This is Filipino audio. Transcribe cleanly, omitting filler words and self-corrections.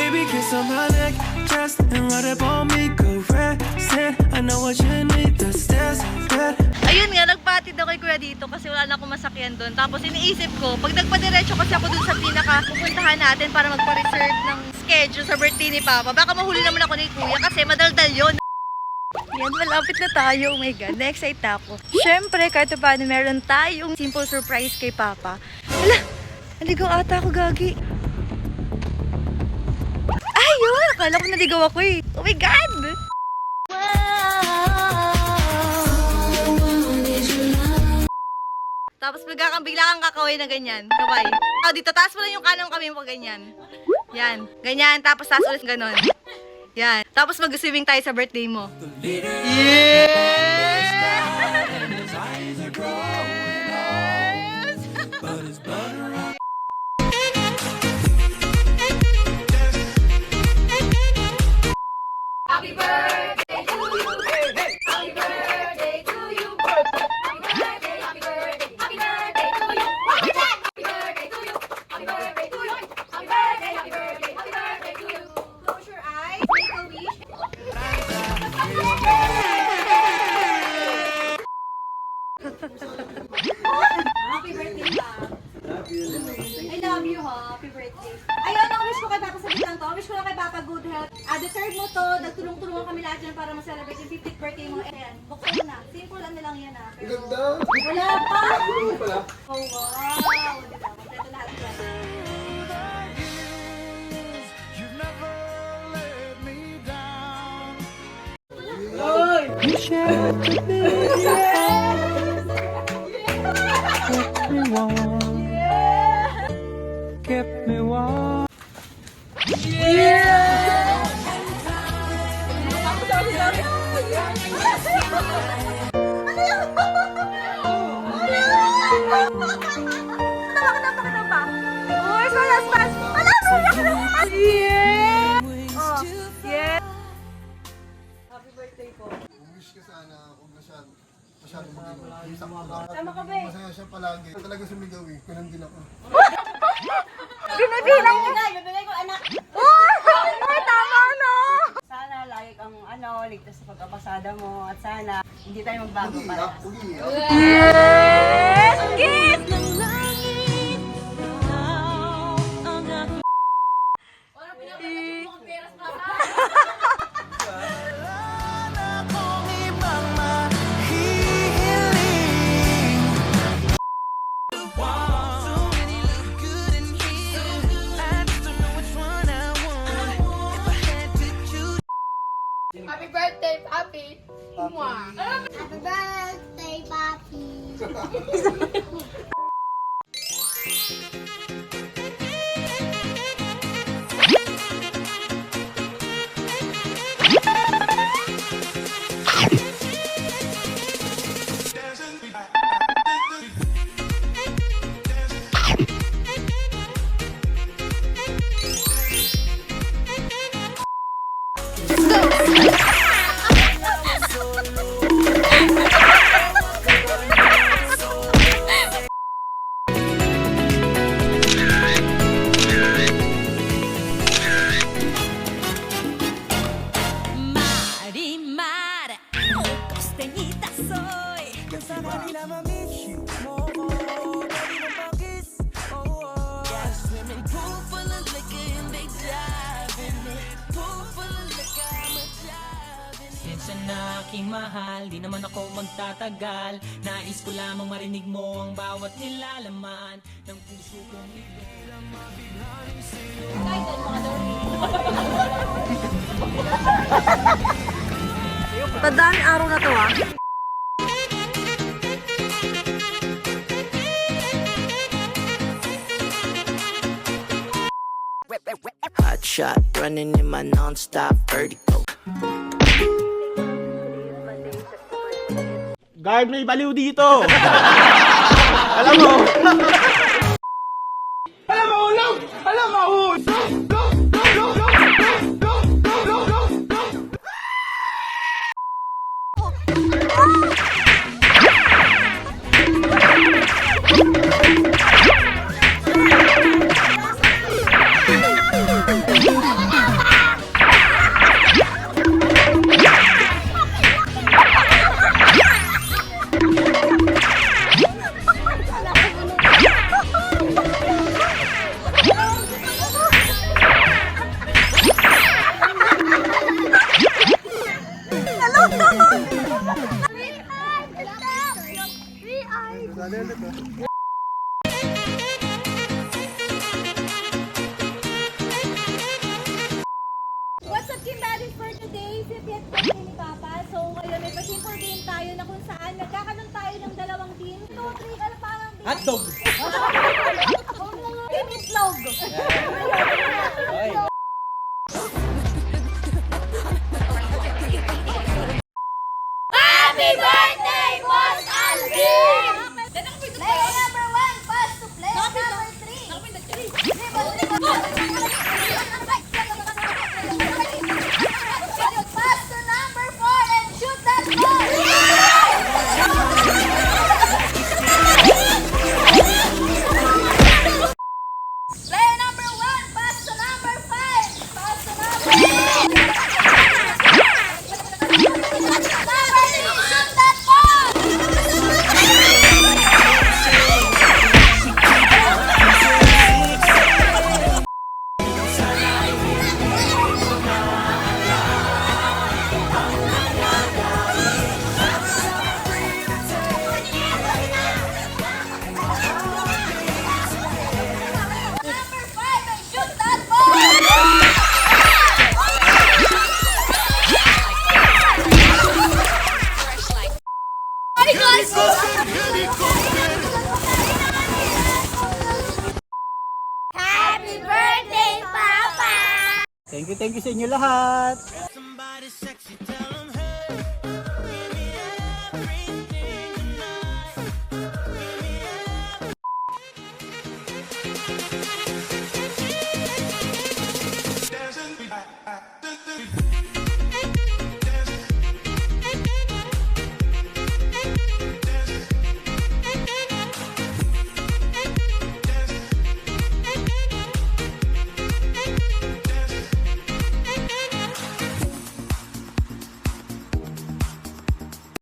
Baby, kiss on my neck, just and ride up on me, caressing. I know what you need, the stairs, bed. Ayun nga, nagpatid ako kay kuya dito kasi wala na akong masakyan doon. Tapos iniisip ko, pag nagpadiretso kasi ako doon sa pinaka pupuntahan natin para magpa-reserve ng schedule sa birthday ni Papa, baka mahuli naman ako ni kuya kasi madaldal yun. Yan, malapit na tayo. Oh my God, na-excite ako. Siyempre, kahit paano meron tayong simple surprise kay Papa. Hala, naligaw ata ako, Gagi. Ayun, akala ko naligaw ako eh. Oh my God! Tapos bigla kang kakaway na ganyan. Kaway. Oh, dito, taas mo lang yung kanang kami mo ganyan. Yan. Ganyan. Tapos taas ulit ganon. Yan. Tapos mag-swimming tayo sa birthday mo. Happy birthday to you. Happy birthday to you. Happy birthday, happy birthday, happy birthday to you. Happy birthday to you. Happy birthday to you. Happy birthday, happy birthday, happy birthday to you. Close your eyes, make a wish. Happy birthday, Pa. I love you, ha. Happy birthday. Ayun, ang wish ko kay Papa sa bitang to. Ang wish ko lang kay Papa good health. Deserve mo to. Nagtulong-tulungan kami lahat dyan para ma-celebrate yung 50th birthday mo. Ayan, buksan mo na. Simple ano lang yan, ha. Pero, ganda. Wala pa. Wala. Oh, wow. Diba? Kompleto lahat dyan. You shared with me, kept me warm, kept me warm. Happy birthday po. Wish ka sana, huwag na siya masyadong mag-iwa. Tama ka ba eh? Masaya siya palagi. Talaga sumigaw eh. Ganun din ako. Binibilang mo. Bibigay ko, anak. Ay, tama na. Sana lagi kang ligtas sa pagkapasada mo at sana hindi tayo magbago para. Ugi-iyak. Yes! Kiss! Happy birthday, Papi! Mwah. Happy birthday, Papi! Na aking mahal, di naman ako magtatagal. Nais ko lamang marinig mo ang bawat nilalaman ng puso kong ibig. Tandaan araw na to, ah. Hot shot, running in my non-stop vertigo. Guard, may baliw dito! Alam mo! Alam mo, ulog! Alam mo, ulog! Happy itlog. Itlog. Okay. Happy birthday, Boss Alvin! Player number 1, pass to player number 3. Pass to number 4 and shoot that ball! Player number 1, pass to number 5. Pass to number 6. Number 6, shoot that ball! Number 5 and shoot that Happy birthday, Papa! Thank you sa inyo lahat. Somebody sexy, tell 'em, hey, give me everything tonight.